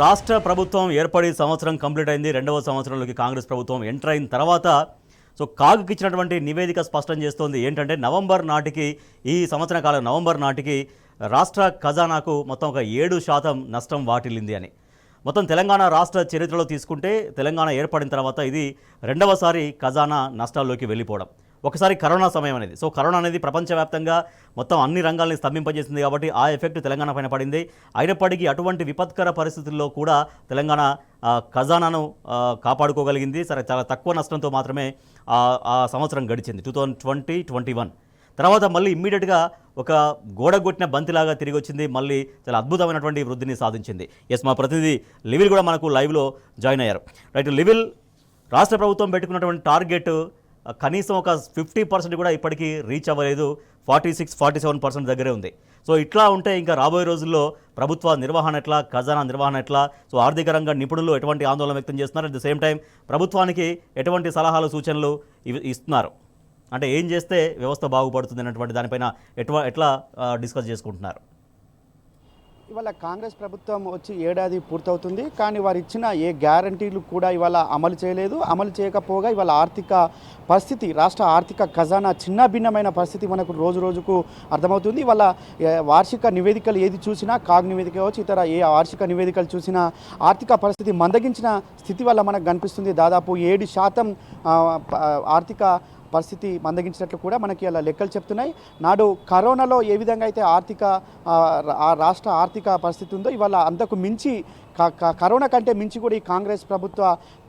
రాష్ట్ర ప్రభుత్వం ఏర్పడి సంవత్సరం కంప్లీట్ అయింది. రెండవ సంవత్సరంలోకి కాంగ్రెస్ ప్రభుత్వం ఎంటర్ అయిన తర్వాత కాగుకి ఇచ్చినటువంటి నివేదిక స్పష్టం చేస్తోంది ఏంటంటే నవంబర్ నాటికి ఈ సంవత్సర కాలం నవంబర్ నాటికి రాష్ట్ర ఖజానాకు మొత్తం ఒక 7% నష్టం వాటిల్లింది అని. మొత్తం తెలంగాణ రాష్ట్ర చరిత్రలో తీసుకుంటే తెలంగాణ ఏర్పడిన తర్వాత ఇది రెండవసారి ఖజానా నష్టాల్లోకి వెళ్ళిపోవడం. ఒకసారి కరోనా సమయం అనేది కరోనా అనేది ప్రపంచవ్యాప్తంగా మొత్తం అన్ని రంగాల్ని స్తంభింపజేసింది కాబట్టి ఆ ఎఫెక్ట్ తెలంగాణ పైన పడింది. అయినప్పటికీ అటువంటి విపత్కర పరిస్థితుల్లో కూడా తెలంగాణ ఖజానాను కాపాడుకోగలిగింది. సరే, చాలా తక్కువ నష్టంతో మాత్రమే ఆ సంవత్సరం గడిచింది 2020-21. తర్వాత మళ్ళీ ఇమ్మీడియట్గా ఒక గోడగొట్టిన బంతిలాగా తిరిగి వచ్చింది. మళ్ళీ చాలా అద్భుతమైనటువంటి వృద్ధిని సాధించింది. మా ప్రతినిధి లివిల్ కూడా మనకు లైవ్లో జాయిన్ అయ్యారు. రైట్ లివిల్, రాష్ట్ర ప్రభుత్వం పెట్టుకున్నటువంటి టార్గెట్ కనీసం ఒక 50% కూడా ఇప్పటికీ రీచ్ అవ్వలేదు. 46-47% దగ్గరే ఉంది. ఇట్లా ఉంటే ఇంకా రాబోయే రోజుల్లో ప్రభుత్వ నిర్వహణ ఎట్లా, ఖజానా నిర్వహణ ఎట్లా? ఆర్థిక రంగ నిపుణులు ఎటువంటి ఆందోళన వ్యక్తం చేస్తున్నారు? అట్ ద సేమ్ టైం ప్రభుత్వానికి ఎటువంటి సలహాలు సూచనలు ఇస్తున్నారు? అంటే ఏం చేస్తే వ్యవస్థ బాగుపడుతుంది అన్నటువంటి దానిపైన ఎట్లా డిస్కస్ చేసుకుంటున్నారు? ఇవాళ కాంగ్రెస్ ప్రభుత్వం వచ్చి ఏడాది పూర్తవుతుంది. కానీ వారు ఇచ్చిన ఏ గ్యారంటీలు కూడా ఇవాళ అమలు చేయలేదు. అమలు చేయకపోగా ఇవాళ ఆర్థిక పరిస్థితి, రాష్ట్ర ఆర్థిక ఖజానా చిన్న భిన్నమైన పరిస్థితి మనకు రోజు రోజుకు అర్థమవుతుంది. ఇవాళ వార్షిక నివేదికలు ఏది చూసినా, కాగ్ నివేదిక కావచ్చు, ఇతర ఏ వార్షిక నివేదికలు చూసినా ఆర్థిక పరిస్థితి మందగించిన స్థితి వల్ల మనకు కనిపిస్తుంది. దాదాపు 7% ఆర్థిక పరిస్థితి మందగించినట్లు కూడా మనకి అలా లెక్కలు చెప్తున్నాయి. నాడు కరోనాలో ఏ విధంగా అయితే రాష్ట్ర ఆర్థిక పరిస్థితి ఉందో ఇవాళ అంతకు మించి కరోనా కంటే మించి కూడా ఈ కాంగ్రెస్ ప్రభుత్వ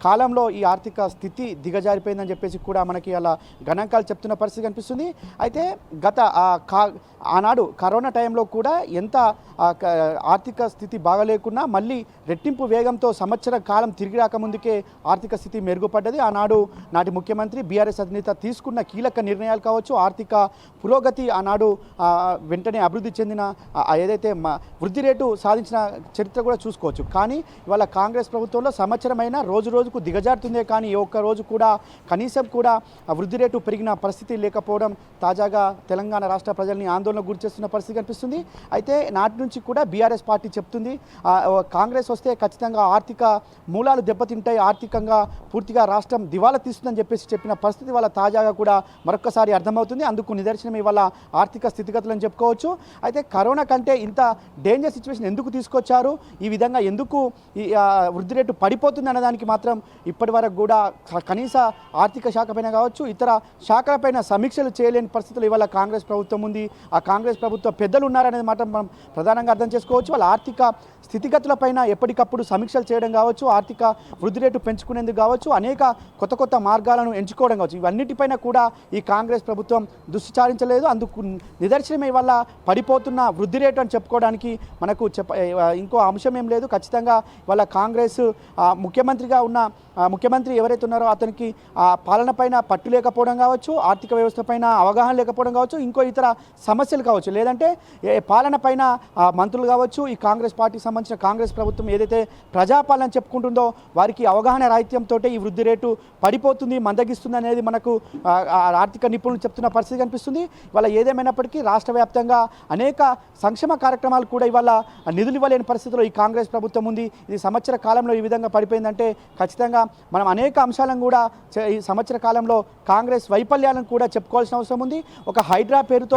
కాలంలో ఈ ఆర్థిక స్థితి దిగజారిపోయిందని చెప్పేసి కూడా మనకి అలా గణాంకాలు చెప్తున్న పరిస్థితి కనిపిస్తుంది. అయితే ఆనాడు కరోనా టైంలో కూడా ఎంత ఆర్థిక స్థితి బాగలేకున్నా మళ్ళీ రెట్టింపు వేగంతో సంవత్సర కాలం తిరిగి రాకముందుకే ఆర్థిక స్థితి మెరుగుపడ్డది. నాటి ముఖ్యమంత్రి బీఆర్ఎస్ అధినేత తీసుకున్న కీలక నిర్ణయాలు కావచ్చు, ఆర్థిక పురోగతి ఆనాడు వెంటనే అభివృద్ధి చెందిన ఏదైతే వృద్ధి రేటు సాధించిన చరిత్ర కూడా చూసుకోవచ్చు. కానీ ఇవాళ కాంగ్రెస్ ప్రభుత్వంలో సంవత్సరమైనా రోజు రోజుకు దిగజారుతుందే కానీ ఏ ఒక్క రోజు కూడా కనీసం కూడా వృద్ధి రేటు పెరిగిన పరిస్థితి లేకపోవడం తాజాగా తెలంగాణ రాష్ట్ర ప్రజల్ని ఆందోళనకు గురిచేస్తున్న పరిస్థితి కనిపిస్తుంది. అయితే నాటి నుంచి కూడా బీఆర్ఎస్ పార్టీ చెప్తుంది కాంగ్రెస్ వస్తే ఖచ్చితంగా ఆర్థిక మూలాలు దెబ్బతింటాయి, ఆర్థికంగా పూర్తిగా రాష్ట్రం దివాలా తీస్తుందని చెప్పిన పరిస్థితి వాళ్ళ తాజాగా కూడా మరొకసారి అర్థమవుతుంది. అందుకు నిదర్శనం ఇవాళ ఆర్థిక స్థితిగతులను చెప్పుకోవచ్చు. అయితే కరోనా కంటే ఇంత డేంజర్ సిచ్యువేషన్ ఎందుకు తీసుకొచ్చారు, ఈ విధంగా ఎందుకు ఈ వృద్ధి రేటు పడిపోతుంది అన్నదానికి మాత్రం ఇప్పటి వరకు కూడా కనీస ఆర్థిక శాఖ పైన కావచ్చు, ఇతర శాఖలపైన సమీక్షలు చేయలేని పరిస్థితులు ఇవాళ కాంగ్రెస్ ప్రభుత్వం ఉంది. ఆ కాంగ్రెస్ ప్రభుత్వ పెద్దలు ఉన్నారనేది మాత్రం మనం ప్రధానంగా అర్థం చేసుకోవచ్చు. వాళ్ళ ఆర్థిక స్థితిగతులపైన ఎప్పటికప్పుడు సమీక్షలు చేయడం కావచ్చు, ఆర్థిక వృద్ధి రేటు పెంచుకునేందుకు కావచ్చు, అనేక కొత్త మార్గాలను ఎంచుకోవడం కావచ్చు, ఇవన్నిటిపైన కూడా ఈ కాంగ్రెస్ ప్రభుత్వం దృష్టి సారించలేదు. అందుకు నిదర్శనమే వల్ల పడిపోతున్న వృద్ధి రేటు అని చెప్పుకోవడానికి మనకు ఇంకో అంశం ఏం లేదు. ఖచ్చితంగా వాళ్ళ కాంగ్రెస్ ముఖ్యమంత్రిగా ఉన్న ముఖ్యమంత్రి ఎవరైతే ఉన్నారో అతనికి పాలన పైన పట్టు లేకపోవడం కావచ్చు, ఆర్థిక వ్యవస్థ పైన అవగాహన లేకపోవడం కావచ్చు, ఇంకో ఇతర సమస్యలు కావచ్చు, లేదంటే పాలన పైన మంత్రులు కావచ్చు, ఈ కాంగ్రెస్ పార్టీకి సంబంధించిన కాంగ్రెస్ ప్రభుత్వం ఏదైతే ప్రజాపాలన చెప్పుకుంటుందో వారికి అవగాహన రాహిత్యంతో ఈ వృద్ధి రేటు పడిపోతుంది, మందగిస్తుంది అనేది మనకు ఆర్థిక నిపుణులు చెప్తున్న పరిస్థితి కనిపిస్తుంది. ఇవాళ ఏదేమైనప్పటికీ రాష్ట్ర వ్యాప్తంగా అనేక సంక్షేమ కార్యక్రమాలు కూడా ఇవాళ నిధులు ఇవ్వలేని పరిస్థితిలో ఈ కాంగ్రెస్ ప్రభుత్వం ఉంది. ఇది సంవత్సర కాలంలో ఈ విధంగా పడిపోయిందంటే ఖచ్చితంగా మనం అనేక అంశాలను కూడా ఈ సంవత్సర కాలంలో కాంగ్రెస్ వైఫల్యాలను కూడా చెప్పుకోవాల్సిన అవసరం ఉంది. ఒక హైడ్రా పేరుతో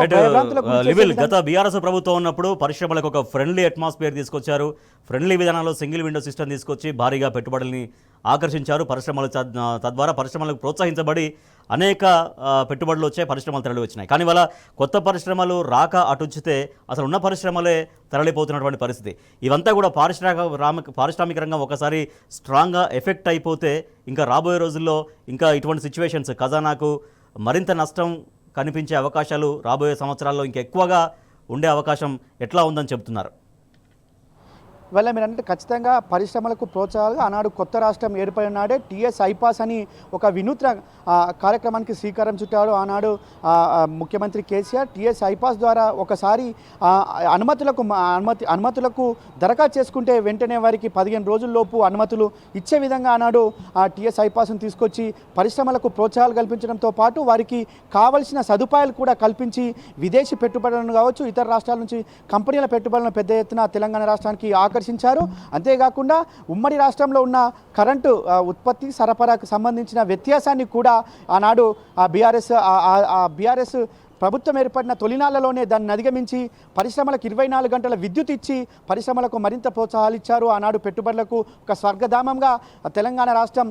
గత బీఆర్ఎస్ ప్రభుత్వం ఉన్నప్పుడు పరిశ్రమలకు ఒక ఫ్రెండ్లీ అట్మాస్ఫియర్ తీసుకొచ్చారు. ఫ్రెండ్లీ విధానంలో సింగిల్ విండో సిస్టమ్ తీసుకొచ్చి భారీగా పెట్టుబడుల్ని ఆకర్షించారు. తద్వారా పరిశ్రమలకు ప్రోత్సహించబడి అనేక పెట్టుబడులు వచ్చాయి, పరిశ్రమలు తరలి వచ్చినాయి. కానీ వాళ్ళ కొత్త పరిశ్రమలు రాక అటుంచితే అసలు ఉన్న పరిశ్రమలే తరలిపోతున్నటువంటి పరిస్థితి. ఇవంతా కూడా పారిశ్రామిక రంగం ఒకసారి స్ట్రాంగ్గా ఎఫెక్ట్ అయిపోతే ఇంకా రాబోయే రోజుల్లో ఇంకా ఇటువంటి సిచ్యువేషన్స్ ఖజానాకు మరింత నష్టం కనిపించే అవకాశాలు రాబోయే సంవత్సరాల్లో ఇంకా ఎక్కువగా ఉండే అవకాశం ఎట్లా ఉందని చెబుతున్నారు? ఇవాళ మీరు అంటే ఖచ్చితంగా పరిశ్రమలకు ప్రోత్సాహాలు ఆనాడు కొత్త రాష్ట్రం ఏర్పడిన నాడే టీఎస్ ఐపాస్ అని ఒక వినూత్న కార్యక్రమానికి శ్రీకారం చుట్టాడు ఆనాడు ముఖ్యమంత్రి కేసీఆర్. టీఎస్ ఐపాస్ ద్వారా ఒకసారి అనుమతులకు దరఖాస్తు చేసుకుంటే వెంటనే వారికి 15 రోజుల్లోపు అనుమతులు ఇచ్చే విధంగా ఆనాడు టీఎస్ ఐపాస్ను తీసుకొచ్చి పరిశ్రమలకు ప్రోత్సాహాలు కల్పించడంతో పాటు వారికి కావలసిన సదుపాయాలు కూడా కల్పించి విదేశీ పెట్టుబడులను కావచ్చు, ఇతర రాష్ట్రాల నుంచి కంపెనీల పెట్టుబడులను పెద్ద ఎత్తున తెలంగాణ రాష్ట్రానికి ఆకర్షించారు. అంతేకాకుండా ఉమ్మడి రాష్ట్రంలో ఉన్న కరెంటు ఉత్పత్తి సరఫరాకు సంబంధించిన వ్యత్యాసాన్ని కూడా ఆనాడు బీఆర్ఎస్ ప్రభుత్వం ఏర్పడిన తొలినాళ్లలోనే దాన్ని అధిగమించి పరిశ్రమలకు 24 గంటల విద్యుత్ ఇచ్చి పరిశ్రమలకు మరింత ప్రోత్సాహాలు ఇచ్చారు. ఆనాడు పెట్టుబడులకు ఒక స్వర్గధామంగా తెలంగాణ రాష్ట్రం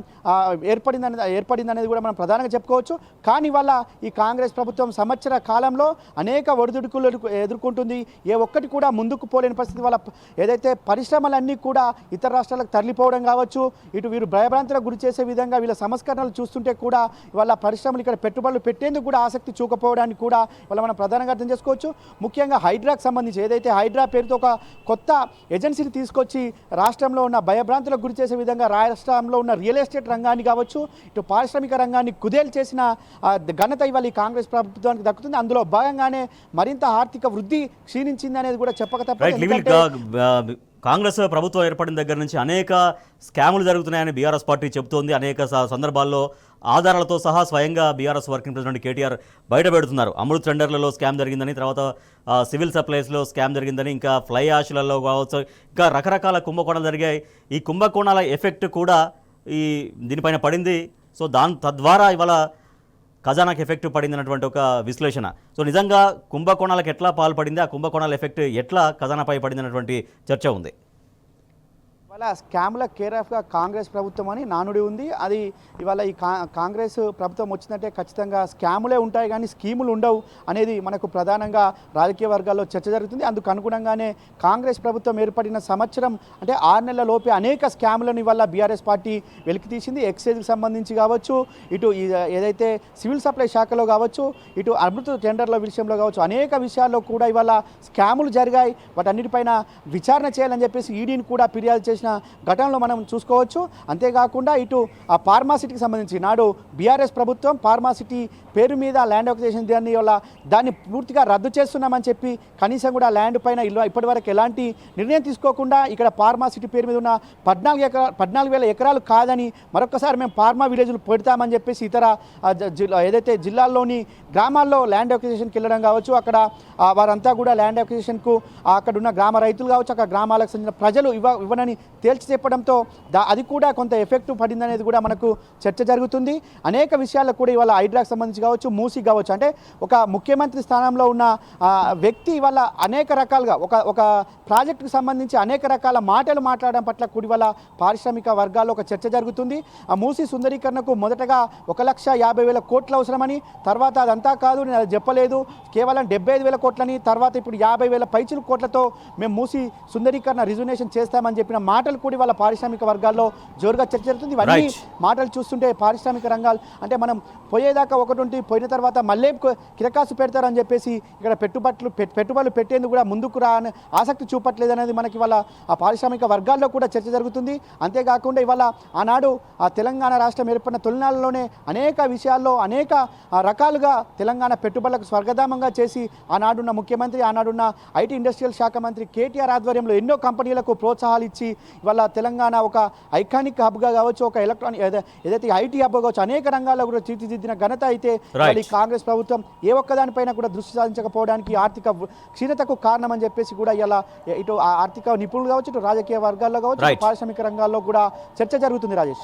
ఏర్పడిందనేది కూడా మనం ప్రధానంగా చెప్పుకోవచ్చు. కానీ వల్ల ఈ కాంగ్రెస్ ప్రభుత్వం సంవత్సర కాలంలో అనేక ఒడిదుడుకులు ఎదుర్కొంటుంది. ఏ ఒక్కటి కూడా ముందుకు పోలేని పరిస్థితి వల్ల ఏదైతే పరిశ్రమలన్నీ కూడా ఇతర రాష్ట్రాలకు తరలిపోవడం కావచ్చు, ఇటు వీరు భయభ్రాంతులకు గురి చేసే విధంగా వీళ్ళ సంస్కరణలు చూస్తుంటే కూడా వాళ్ళ పరిశ్రమలు ఇక్కడ పెట్టుబడులు పెట్టేందుకు కూడా ఆసక్తి చూకపోవడానికి కూడా వాళ్ళ మనం ప్రధానంగా అర్థం చేసుకోవచ్చు. ముఖ్యంగా హైడ్రాకు సంబంధించి ఏదైతే హైడ్రా పేరుతో ఒక కొత్త ఏజెన్సీని తీసుకొచ్చి రాష్ట్రంలో ఉన్న భయభ్రాంతులకు గురి చేసే విధంగా రాష్ట్రంలో ఉన్న రియల్ ఎస్టేట్ రంగాన్ని కావచ్చు, ఇటు పారిశ్రామిక రంగాన్ని కుదేలు చేసిన ఘనత ఇవాళ ఈ కాంగ్రెస్ ప్రభుత్వానికి దక్కుతుంది. అందులో భాగంగానే మరింత ఆర్థిక వృద్ధి క్షీణించింది అనేది కూడా చెప్పక తప్పదు. కాంగ్రెస్ ప్రభుత్వం ఏర్పడిన దగ్గర నుంచి అనేక స్కాములు జరుగుతున్నాయని బీఆర్ఎస్ పార్టీ చెబుతోంది. అనేక సందర్భాల్లో ఆధారాలతో సహా స్వయంగా బీఆర్ఎస్ వర్కింగ్ ప్రెసిడెంట్ కేటీఆర్ బయట పెడుతున్నారు. అమృత్ టెండర్లలో స్కామ్ జరిగిందని, తర్వాత సివిల్ సప్లైస్లో స్కామ్ జరిగిందని, ఇంకా ఫ్లై యాష్లలో కావచ్చు, ఇంకా రకరకాల కుంభకోణాలు జరిగాయి. ఈ కుంభకోణాల ఎఫెక్ట్ కూడా దీనిపైన పడింది. సో తద్వారా ఇవాళ ఖజానాకి ఎఫెక్ట్ పడింది అన్నటువంటి ఒక విశ్లేషణ. సో నిజంగా కుంభకోణాలకు ఎట్లా పాల్పడింది, ఆ కుంభకోణాల ఎఫెక్ట్ ఎట్లా ఖజానాపై పడింది అన్నటువంటి చర్చ ఉంది. ఇవాళ స్కామ్ల కేర్ ఆఫ్గా కాంగ్రెస్ ప్రభుత్వం అని నానుడి ఉంది. అది ఇవాళ ఈ కాంగ్రెస్ ప్రభుత్వం వచ్చిందంటే ఖచ్చితంగా స్కాములే ఉంటాయి కానీ స్కీములు ఉండవు అనేది మనకు ప్రధానంగా రాజకీయ వర్గాల్లో చర్చ జరుగుతుంది. అందుకు అనుగుణంగానే కాంగ్రెస్ ప్రభుత్వం ఏర్పడిన సంవత్సరం అంటే 6 నెలల లోపే అనేక స్కాములను ఇవాళ బీఆర్ఎస్ పార్టీ వెలికి తీసింది. ఎక్సైజ్కి సంబంధించి కావచ్చు, ఇటు ఏదైతే సివిల్ సప్లై శాఖలో కావచ్చు, ఇటు అమృత టెండర్ల విషయంలో కావచ్చు, అనేక విషయాల్లో కూడా ఇవాళ స్కాములు జరిగాయి. వాటన్నిటిపైన విచారణ చేయాలని చెప్పేసి ఈడీని కూడా ఫిర్యాదు చేసిన ఘటనలో మనం చూసుకోవచ్చు. అంతేకాకుండా ఇటు ఆ ఫార్మాసిటీకి సంబంధించి నాడు బీఆర్ఎస్ ప్రభుత్వం ఫార్మాసిటీ పేరు మీద ల్యాండ్ అక్విజిషన్ దాన్ని పూర్తిగా రద్దు చేస్తున్నామని చెప్పి కనీసం కూడా ల్యాండ్ పైన ఇప్పటివరకు ఎలాంటి నిర్ణయం తీసుకోకుండా ఇక్కడ ఫార్మాసిటీ పేరు మీద ఉన్న 14,000 ఎకరాలు కాదని మరొకసారి మేము ఫార్మా విలేజ్లు పెడతామని చెప్పేసి ఇతర ఏదైతే జిల్లాల్లోని గ్రామాల్లో ల్యాండ్ అక్విజిషన్కి వెళ్ళడం కావచ్చు, అక్కడ వారంతా కూడా ల్యాండ్ అక్విజిషన్కు అక్కడ ఉన్న గ్రామ రైతులు కావచ్చు, అక్కడ గ్రామాలకు చెందిన ప్రజలు ఇవ్వనని తేల్చి చెప్పడంతో అది కూడా కొంత ఎఫెక్ట్ పడిందనేది కూడా మనకు చర్చ జరుగుతుంది. అనేక విషయాల్లో కూడా ఇవాళ హైడ్రాకు సంబంధించి కావచ్చు, మూసి కావచ్చు, అంటే ఒక ముఖ్యమంత్రి స్థానంలో ఉన్న వ్యక్తి ఇవాళ అనేక రకాలుగా ఒక ప్రాజెక్టుకు సంబంధించి అనేక రకాల మాటలు మాట్లాడడం పట్ల కూడా ఇవాళ పారిశ్రామిక వర్గాల్లో ఒక చర్చ జరుగుతుంది. ఆ మూసి సుందరీకరణకు మొదటగా 1,50,000 కోట్లు అవసరమని, తర్వాత అదంతా కాదు నేను అది చెప్పలేదు కేవలం 75,000 కోట్లని, తర్వాత ఇప్పుడు 50,000 పైచిలు కోట్లతో మేము మూసి సుందరీకరణ రిజర్వేషన్ చేస్తామని చెప్పిన మాటలు కూడా వాళ్ళ పారిశ్రామిక వర్గాల్లో జోరుగా చర్చ జరుగుతుంది. ఇవన్నీ మాటలు చూస్తుంటే పారిశ్రామిక రంగాలు అంటే మనం పోయేదాకా ఒకటి ఉంటే పోయిన తర్వాత మళ్ళీ కిరకాసు పెడతారని చెప్పేసి ఇక్కడ పెట్టుబడులు పెట్టేందుకు కూడా ముందుకు ఆసక్తి చూపట్లేదు అనేది మనకి ఇవాళ ఆ పారిశ్రామిక వర్గాల్లో కూడా చర్చ జరుగుతుంది. అంతేకాకుండా ఇవాళ ఆనాడు ఆ తెలంగాణ రాష్ట్రం ఏర్పడిన తొలినాళ్లలోనే అనేక విషయాల్లో అనేక రకాలుగా తెలంగాణ పెట్టుబడులకు స్వర్గధామంగా చేసి ఆనాడున్న ముఖ్యమంత్రి, ఆనాడున్న ఐటీ ఇండస్ట్రియల్ శాఖ మంత్రి కేటీఆర్ ఆధ్వర్యంలో ఎన్నో కంపెనీలకు ప్రోత్సాహాలు ఇచ్చి ఇవాళ తెలంగాణ ఒక ఐకానిక్ హబ్గా కావచ్చు, ఒక ఎలక్ట్రానిక్ ఏదైతే ఐటీ హబ్గా కావచ్చు, అనేక రంగాల్లో కూడా తీర్చిదిద్దిన ఘనత అయితే ఈ కాంగ్రెస్ ప్రభుత్వం ఏ ఒక్కదానిపైన కూడా దృష్టి సాధించకపోవడానికి ఆర్థిక క్షీణతకు కారణం అని చెప్పేసి కూడా ఇలా ఇటు ఆర్థిక నిపుణులు కావచ్చు, ఇటు రాజకీయ వర్గాల్లో కావచ్చు, పారిశ్రామిక రంగాల్లో కూడా చర్చ జరుగుతుంది. రాజేష్.